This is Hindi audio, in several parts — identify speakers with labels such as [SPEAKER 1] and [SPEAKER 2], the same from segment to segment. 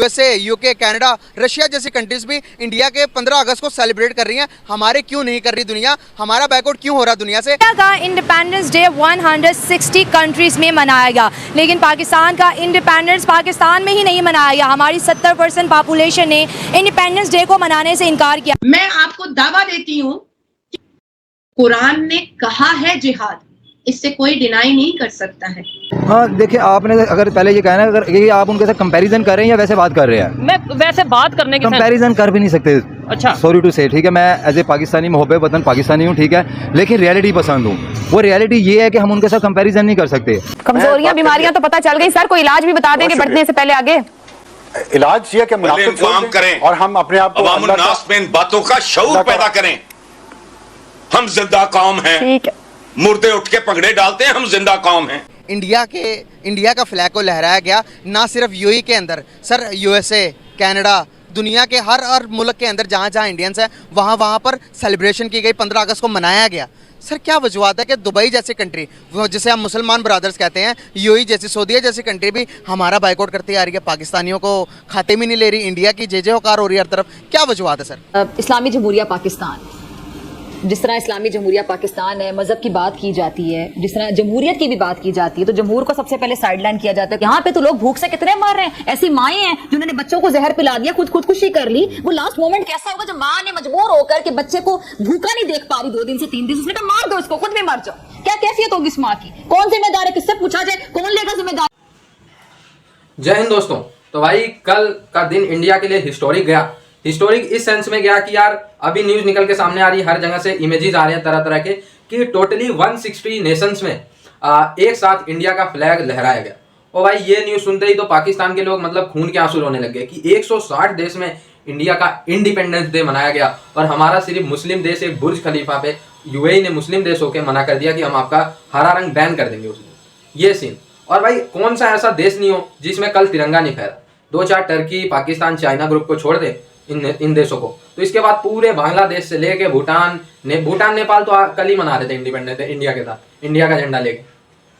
[SPEAKER 1] यूएसए, यूके, कनाडा, रशिया जैसी कंट्रीज भी इंडिया के 15 अगस्त को सेलिब्रेट कर रही हैं। हमारे क्यों नहीं कर रही दुनिया? हमारा बैकआउट क्यों हो रहा दुनिया से?
[SPEAKER 2] इंडिया का इंडिपेंडेंस डे 160 कंट्रीज में मनाया गया, लेकिन पाकिस्तान का इंडिपेंडेंस पाकिस्तान में ही नहीं मनाया गया। हमारी 70% पॉपुलेशन ने इंडिपेंडेंस डे को मनाने से इनकार किया।
[SPEAKER 3] मैं आपको दावा देती हूँ कि कुरान ने कहा है जिहाद, इससे कोई डिनाई नहीं कर सकता है।
[SPEAKER 4] हाँ देखिए, आपने अगर पहले ये कहना है अगर ये आप उनके साथ कंपैरिजन कर रहे हैं या वैसे बात कर रहे हैं?
[SPEAKER 5] मैं वैसे बात करने के
[SPEAKER 4] कंपैरिजन कर भी नहीं सकते।
[SPEAKER 5] अच्छा,
[SPEAKER 4] सॉरी टू से, ठीक है, मैं एज ए पाकिस्तानी मुहब्बे वतन पाकिस्तानी हूँ, ठीक है, लेकिन रियलिटी पसंद हूँ। वो रियलिटी ये है कि हम उनके साथ कंपैरिजन नहीं कर सकते।
[SPEAKER 6] कमजोरियां बीमारियां तो पता चल गई सर, कोई इलाज भी बता दें कि बढ़ने से पहले आगे।
[SPEAKER 7] इलाज ये कि इंतजाम करें और हम अपने आप को नास में इन बातों का शऊर पैदा करें। हम जिंदा कौम हैं,
[SPEAKER 6] ठीक है,
[SPEAKER 7] मुर्दे उठ के पगड़े डालते हैं, हम जिंदा कौम हैं।
[SPEAKER 1] इंडिया का फ्लैग को लहराया गया, ना सिर्फ यूएई के अंदर सर, यूएसए, कनाडा, दुनिया के हर मुल्क के अंदर जहाँ जहाँ इंडियंस हैं वहाँ पर सेलिब्रेशन की गई, 15 अगस्त को मनाया गया। सर क्या वजूहत है कि दुबई जैसी कंट्री, जिसे हम मुसलमान ब्रदर्स कहते हैं, यूएई जैसी, सऊदीया जैसी कंट्री भी हमारा बाइकआउट करती आ रही है, पाकिस्तानियों को खाते में नहीं ले रही, इंडिया की जय जयकार हो रही है हर तरफ? क्या वजूहत है सर?
[SPEAKER 6] इस्लामी जमहूरिया पाकिस्तान, जिस तरह इस्लामी जमहूरिया पाकिस्तान है, मजहब की बात की जाती है, जिस तरह जमहूरियत की भी बात की जाती है, तो जमहूर को सबसे पहले साइडलाइन किया जाता है। यहाँ पे तो लोग भूख से कितने मर रहे हैं, ऐसी माएँ हैं जिन्होंने बच्चों को जहर पिला दिया, खुदकुशी कर ली। वो लास्ट मोमेंट कैसा होगा जब माँ ने मजबूर होकर के बच्चे को भूखा नहीं देख पा रही 2 दिन से 3 दिन, उसने कहा मार दो इसको, खुद भी मर जाओ। क्या कैफियत होगी इस माँ की? कौन जिम्मेदार है? किससे पूछा जाए? कौन लेगा जिम्मेदार?
[SPEAKER 8] जय हिंद दोस्तों। तो भाई कल का दिन इंडिया के लिए हिस्टोरिक गया। हिस्टोरिक इस सेंस में गया कि यार अभी न्यूज निकल के सामने आ रही है, हर जगह से इमेजेस आ रहे हैं तरह तरह के, कि टोटली 160 नेशंस में एक साथ इंडिया का फ्लैग लहराया गया। और भाई ये न्यूज सुनते ही तो पाकिस्तान के लोग मतलब खून के आंसू रोने लग गए कि 160 देश में इंडिया का इंडिपेंडेंस डे मनाया गया और हमारा सिर्फ मुस्लिम देश एक बुर्ज खलीफा पे यूएई ने मुस्लिम देश होकर मना कर दिया कि हम आपका हरा रंग बैन कर देंगे उस दिन। ये सीन। और भाई कौन सा ऐसा देश नहीं हो जिसमें कल तिरंगा नहीं फहरा? 2-4 टर्की, पाकिस्तान, चाइना ग्रुप को छोड़ दे इन देशों को, तो इसके बाद पूरे बांग्लादेश से लेके भूटान, नेपाल तो कल ही मना रहे थे इंडिपेंडेंस इंडिया के साथ, इंडिया का झंडा लेके।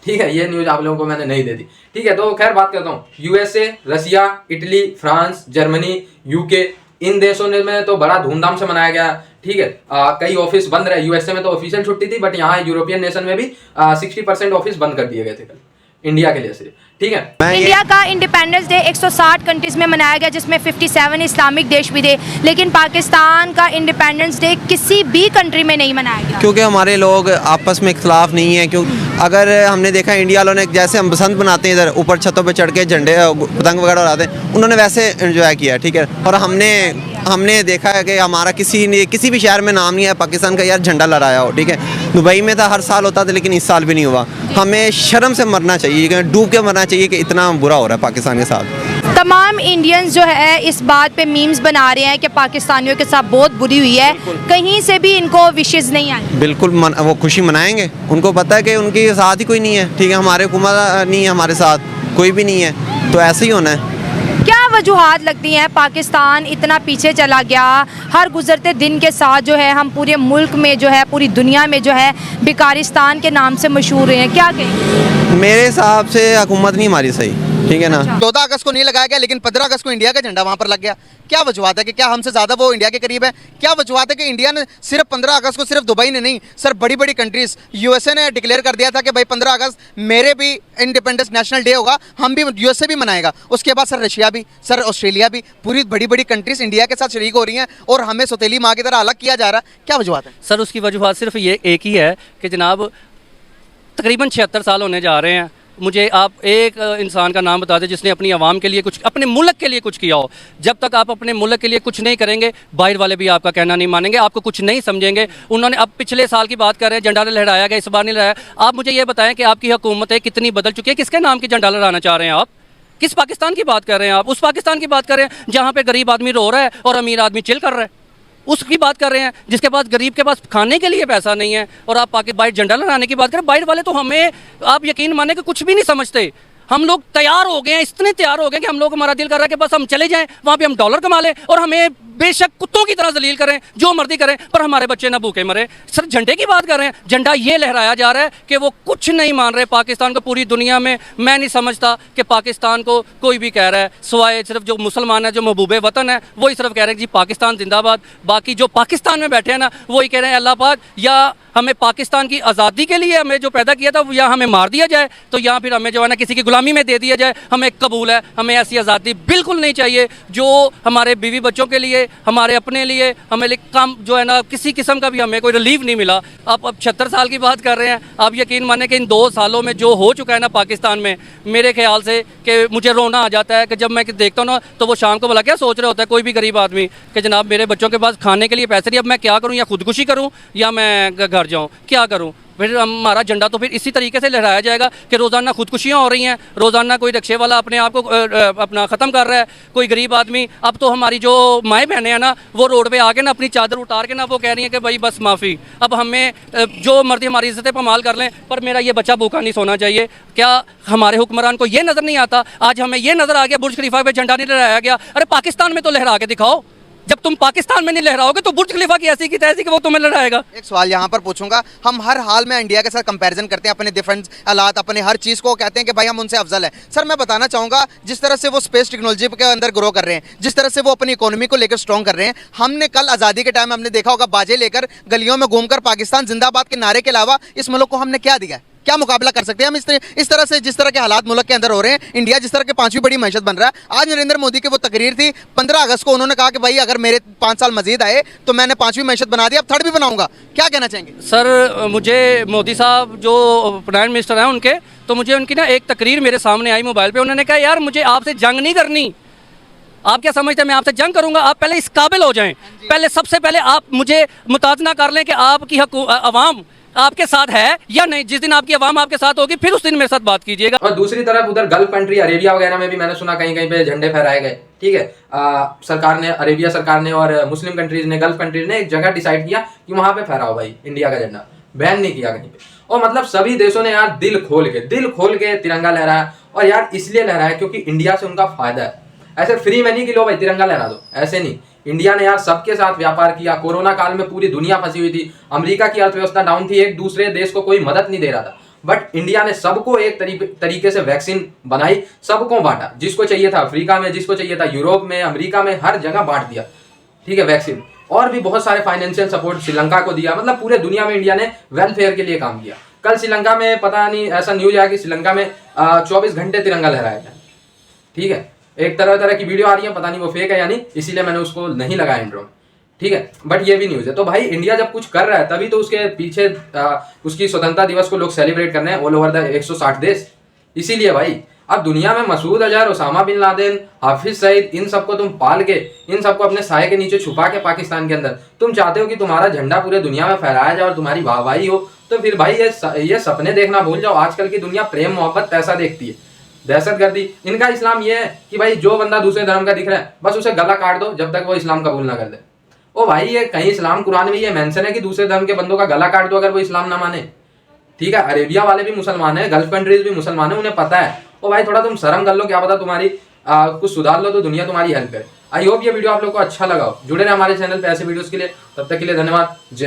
[SPEAKER 8] ठीक है, ये न्यूज आप लोगों को मैंने नहीं दे दी। ठीक है, तो खैर बात करता हूँ। USA, Russia, Italy, France, Germany, UK, इन देशों में तो बड़ा धूमधाम से मनाया गया। ठीक है, कई ऑफिस बंद रहे। यूएसए में तो ऑफिशियल छुट्टी थी, बट यहाँ यूरोपियन नेशन में भी 60% ऑफिस बंद कर दिए गए थे कल, इंडिया के लिए सिर्फ। ठीक है,
[SPEAKER 2] इंडिया का इंडिपेंडेंस डे 160 कंट्रीज में मनाया गया, जिसमें 57 इस्लामिक देश भी थे, लेकिन पाकिस्तान का इंडिपेंडेंस डे किसी भी कंट्री में नहीं मनाया गया,
[SPEAKER 9] क्योंकि हमारे लोग आपस में इख्तलाफ नहीं है। क्यों, अगर हमने देखा इंडिया वालों ने जैसे हम बसंत बनाते हैं, इधर ऊपर छतों पे चढ़ के झंडे पतंग वगैरह उड़ाते हैं, उन्होंने वैसे एंजॉय किया। ठीक है, और हमने देखा है कि हमारा किसी भी शहर में नाम नहीं है पाकिस्तान का यार झंडा लहराया हो। ठीक है, दुबई में था, हर साल होता था, लेकिन इस साल भी नहीं हुआ। हमें शर्म से मरना चाहिए, डूब के मरना चाहिए कि इतना बुरा हो रहा है पाकिस्तान के साथ।
[SPEAKER 2] तमाम इंडियंस जो है इस बात पे मीम्स बना रहे हैं कि पाकिस्तानियों के साथ बहुत बुरी हुई है, कहीं से भी इनको विशेष नहीं आई।
[SPEAKER 9] बिल्कुल वो खुशी मनाएंगे, उनको पता है कि उनके साथ ही कोई नहीं है। ठीक है, हमारे हुकूमत नहीं है, हमारे साथ कोई भी नहीं है, तो ऐसे ही होना है।
[SPEAKER 2] क्या वजूहात लगती हैं पाकिस्तान इतना पीछे चला गया? हर गुजरते दिन के साथ जो है हम पूरे मुल्क में जो है, पूरी दुनिया में जो है भिखारिस्तान के नाम से मशहूर हैं। क्या कहें?
[SPEAKER 9] मेरे हिसाब से हुकूमत नहीं हमारी सही। ठीक है ना,
[SPEAKER 1] 14 अगस्त को नहीं लगाया गया, लेकिन 15 अगस्त को इंडिया का झंडा वहाँ पर लग गया। क्या वजूहत है कि क्या हमसे ज़्यादा वो इंडिया के करीब है? क्या वजूहत है कि इंडिया ने सिर्फ 15 अगस्त को सिर्फ दुबई ने नहीं, सर बड़ी बड़ी कंट्रीज़, यूएसए ने डिक्लेयर कर दिया था कि भाई 15 अगस्त मेरे भी इंडिपेंडेंस नेशनल डे होगा, हम भी, यूएसए भी मनाएगा। उसके बाद सर रशिया भी, सर ऑस्ट्रेलिया भी, पूरी बड़ी बड़ी कंट्रीज़ इंडिया के साथ शरीक हो रही हैं और हमें सौतेली माँ की तरह अलग किया जा रहा है। क्या वजूहत है
[SPEAKER 5] सर? उसकी वजूहत सिर्फ ये एक ही है कि जनाब तकरीबन 76 साल होने जा रहे हैं। मुझे आप एक इंसान का नाम बता दें जिसने अपनी आवाम के लिए कुछ, अपने मुल्क के लिए कुछ किया हो। जब तक आप अपने मुल्क के लिए कुछ नहीं करेंगे, बाहर वाले भी आपका कहना नहीं मानेंगे, आपको कुछ नहीं समझेंगे। उन्होंने अब पिछले साल की बात कर रहे हैं, झंडा लहराया गया, इस बार नहीं लहराया। आप मुझे ये बताएं कि आपकी हुकूमतें कितनी बदल चुकी है? किसके नाम की झंडा लहराना चाह रहे हैं आप? किस पाकिस्तान की बात कर रहे हैं आप? उस पाकिस्तान की बात कर रहे हैं जहाँ पे गरीब आदमी रो रहा है और अमीर आदमी चिल कर रहा है? उसकी बात कर रहे हैं जिसके पास, गरीब के पास खाने के लिए पैसा नहीं है, और आप बाहर झंडा लहराने की बात करें? बाहर वाले तो हमें, आप यकीन माने कि कुछ भी नहीं समझते। हम लोग तैयार हो गए हैं, इतने तैयार हो गए कि हम लोग, हमारा दिल कर रहा है कि बस हम चले जाएं, वहाँ पे हम डॉलर कमा लें और हमें बेशक कुत्तों की तरह जलील करें, जो मर्जी करें, पर हमारे बच्चे ना भूखे मरे। सर झंडे की बात कर रहे हैं, झंडा ये लहराया जा रहा है कि वो कुछ नहीं मान रहे पाकिस्तान को पूरी दुनिया में। मैं नहीं समझता कि पाकिस्तान को कोई भी कह रहा है, सिवाय सिर्फ जो मुसलमान है, जो महबूबे वतन है, वही सिर्फ कह रहे हैं जी पाकिस्तान जिंदाबाद। बाकी जो पाकिस्तान में बैठे हैं ना, वही कह रहे हैं अल्लाह पाक या हमें पाकिस्तान की आज़ादी के लिए हमें जो पैदा किया था या हमें मार दिया जाए, तो या फिर हमें जो है ना किसी की गुलामी में दे दिया जाए, हमें कबूल है। हमें ऐसी आज़ादी बिल्कुल नहीं चाहिए जो हमारे बीवी बच्चों के लिए, हमारे अपने लिए, हमें काम जो है ना किसी किस्म का भी हमें कोई रिलीफ नहीं मिला। अब 76 साल की बात कर रहे हैं, आप यकीन माने कि इन 2 सालों में जो हो चुका है ना पाकिस्तान में, मेरे ख्याल से कि मुझे रोना आ जाता है कि जब मैं देखता हूँ ना, तो वो शाम को भला क्या सोच रहा होता है कोई भी गरीब आदमी कि जनाब मेरे बच्चों के पास खाने के लिए पैसे नहीं, अब मैं क्या करूँ, या खुदकुशी करूँ या मैं घर जाऊँ, क्या करूँ। फिर हमारा झंडा तो फिर इसी तरीके से लहराया जाएगा कि रोज़ाना खुदकुशियाँ हो रही हैं, रोज़ाना कोई रिक्शे वाला अपने आप को अपना ख़त्म कर रहा है, कोई गरीब आदमी। अब तो हमारी जो माएँ बहनें हैं ना, वो रोड पे आके ना अपनी चादर उतार के ना वो कह रही हैं कि भाई बस माफ़ी, अब हमें जो मर्जी हमारी इज्जतें पमाल कर लें, पर मेरा ये बच्चा भूखा नहीं सोना चाहिए। क्या हमारे हुक्मरान को ये नज़र नहीं आता? आज हमें ये नज़र आ गया बुर्ज खलीफा पे झंडा नहीं लहराया गया। अरे पाकिस्तान में तो लहरा के दिखाओ। जब तुम पाकिस्तान में नहीं लहराओगे तो बुर्ज खलीफा की ऐसी की तैसी कि वो तुम्हें लहराएगा।
[SPEAKER 1] एक सवाल यहाँ पर पूछूंगा, हम हर हाल में इंडिया के साथ कंपैरिजन करते हैं, अपने डिफरेंट हालात, अपने हर चीज़ को कहते हैं कि भाई हम उनसे अफजल है। सर मैं बताना चाहूँगा, जिस तरह से वो स्पेस टेक्नोलॉजी के अंदर ग्रो कर रहे हैं, जिस तरह से वो अपनी इकोनॉमी को लेकर स्ट्रॉन्ग कर रहे हैं, हमने कल आज़ादी के टाइम हमने देखा होगा बाजे लेकर गलियों में घूमकर पाकिस्तान जिंदाबाद के नारे के अलावा इस मुल्क को हमने क्या दिया, क्या मुकाबला कर सकते हैं हम इस तरह से, जिस तरह के हालात मुल्क के अंदर हो रहे हैं। इंडिया जिस तरह के 5वीं बड़ी मैशत बन रहा है। आज नरेंद्र मोदी की वो तकरीर थी 15 अगस्त को, उन्होंने कहा कि भाई अगर मेरे 5 साल मजीद आए तो मैंने 5वीं मैशत बना दी, अब 3rd भी बनाऊंगा। क्या कहना चाहेंगे?
[SPEAKER 5] सर मुझे मोदी साहब जो प्राइम मिनिस्टर हैं उनके, तो मुझे उनकी ना एक तकरीर मेरे सामने आई मोबाइल पर। उन्होंने कहा यार मुझे आपसे जंग नहीं करनी। आप क्या समझते हैं मैं आपसे जंग करूंगा? आप पहले इस काबिल हो जाएं, पहले सबसे पहले आप मुझे मुताजना कर लें कि आपकी अवाम आपके साथ है या नहीं। जिस दिन आपकी आवाम आपके साथ होगी फिर उस दिन मेरे साथ बात कीजिएगा।
[SPEAKER 8] और दूसरी तरफ उधर गल्फ कंट्री अरेबिया वगैरह में भी मैंने सुना कहीं कहीं पे झंडे फहराए गए। ठीक है, सरकार ने, अरेबिया सरकार ने और मुस्लिम कंट्रीज ने, गल्फ कंट्रीज ने एक जगह डिसाइड किया कि वहां पे फहराओ भाई इंडिया का झंडा, बैन नहीं किया कहीं पे। और मतलब सभी देशों ने यार दिल खोल के तिरंगा लहराया। और यार इसलिए लहराया क्योंकि इंडिया से उनका फायदा है। ऐसे फ्री में नहीं कि लो भाई तिरंगा लहरा दो, ऐसे नहीं। इंडिया ने यार सबके साथ व्यापार किया। कोरोना काल में पूरी दुनिया फंसी हुई थी, अमेरिका की अर्थव्यवस्था डाउन थी, एक दूसरे देश को कोई मदद नहीं दे रहा था, बट इंडिया ने सबको एक तरीके से वैक्सीन बनाई, सबको बांटा। जिसको चाहिए था अफ्रीका में, जिसको चाहिए था यूरोप में, अमेरिका में, हर जगह बांट दिया। ठीक है, वैक्सीन। और भी बहुत सारे फाइनेंशियल सपोर्ट श्रीलंका को दिया। मतलब पूरे दुनिया में इंडिया ने वेलफेयर के लिए काम किया। कल श्रीलंका में पता नहीं ऐसा न्यूज आया कि श्रीलंका में 24 घंटे तिरंगा लहराया गया। ठीक है, एक तरह की वीडियो आ रही है, पता नहीं वो फेक है या नहीं, इसीलिए मैंने उसको नहीं लगाया इंट्रो। ठीक है, बट ये भी न्यूज़ है। तो भाई इंडिया जब कुछ कर रहा है तभी तो उसके पीछे उसकी स्वतंत्रता दिवस को लोग सेलिब्रेट कर रहे हैं ऑल ओवर द 160 देश। इसीलिए भाई अब दुनिया में Masood Azhar, Osama bin Laden, Hafiz Saeed, इन सबको तुम पाल के, इन सबको अपने साये के नीचे छुपा के पाकिस्तान के अंदर तुम चाहते हो कि तुम्हारा झंडा पूरे दुनिया में फहराया जाए और तुम्हारी वाहवाही हो, तो फिर भाई ये सपने देखना भूल जाओ। आजकल की दुनिया प्रेम मोहब्बत पैसा देखती है, दहशतगर्दी। इनका इस्लाम ये है कि भाई जो बंदा दूसरे धर्म का दिख रहा है बस उसे गला काट दो जब तक वो इस्लाम कबूल ना कर दे। ओ भाई ये कहीं इस्लाम कुरान में ये मेंशन है कि दूसरे धर्म के बंदों का गला काट दो अगर वो इस्लाम ना माने। ठीक है, अरेबिया वाले भी मुसलमान है, गल्फ कंट्रीज भी मुसलमान है, उन्हें पता है। ओ भाई थोड़ा तुम शर्म कर लो, क्या पता तुम्हारी कुछ सुधार लो तो दुनिया तुम्हारी हेल्प करे। आई होप ये वीडियो आप लोग को अच्छा लगा हो। जुड़े रहे हमारे चैनल पे ऐसे वीडियोस के लिए। तब तक के लिए धन्यवाद। जय